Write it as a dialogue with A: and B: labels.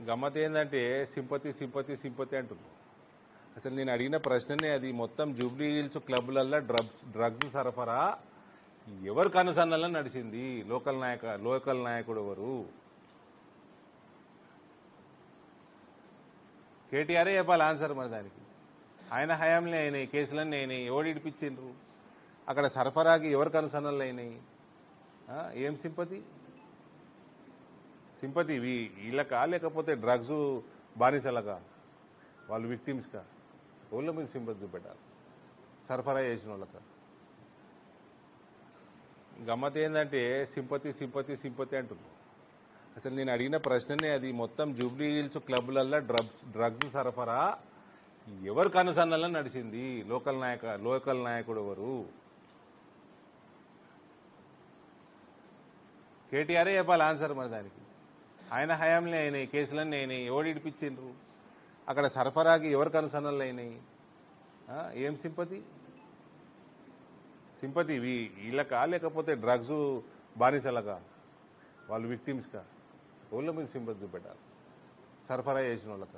A: గమ్మత్ ఏంటంటే sympathy sympathy sympathy అంటున్నారు. అసలు నేను అడిగిన ప్రశ్ననే అది. మొత్తం జూబ్లీ హిల్స్ క్లబ్లలో డ్రగ్స్ సరఫరా ఎవరు కనుసన్నల్లో నడిచింది? లోకల్ నాయకుడు ఎవరు? కేటీఆరే చెప్పాలి ఆన్సర్. మరి దానికి ఆయన హయాంలో అయినాయి కేసులన్నీ అయినాయి. ఎవడు ఇడిపించిండ్రు? అక్కడ సరఫరాకి ఎవరు కనుసన్నలు అయినాయి? ఏం సింపతి? సింపతి వీళ్ళకా లేకపోతే డ్రగ్స్ బానిసలకా? వాళ్ళు విక్టిమ్స్కా? వాళ్ళ మీద సింపతి చూపెట్టాలి. సరఫరా చేసిన వాళ్ళక. గమ్మత్ ఏంటంటే సింపతి సింపతి సింపతి అంటున్నారు. అసలు నేను అడిగిన ప్రశ్ననే అది. మొత్తం జూబ్లీ హిల్స్ క్లబ్లలో డ్రగ్స్ సరఫరా ఎవరు కనుసన్నల్లో నడిచింది? లోకల్ నాయకుడు ఎవరు? కేటీఆరే చెప్పాలి ఆన్సర్. మరి దానికి ఆయన హయాంలో అయినాయి కేసులన్నీ అయినాయి. ఎవడు ఇడిపించిండ్రు? అక్కడ సరఫరాకి ఎవరు కనుసన్నలు అయినాయి? ఏం సింపతి? సింపతి వీళ్ళకా లేకపోతే డ్రగ్స్ బానిసలకా? వాళ్ళు విక్టిమ్స్కా? వాళ్ళ మీద సింపతి చూపెట్టాలి. సరఫరా చేసిన వాళ్ళక.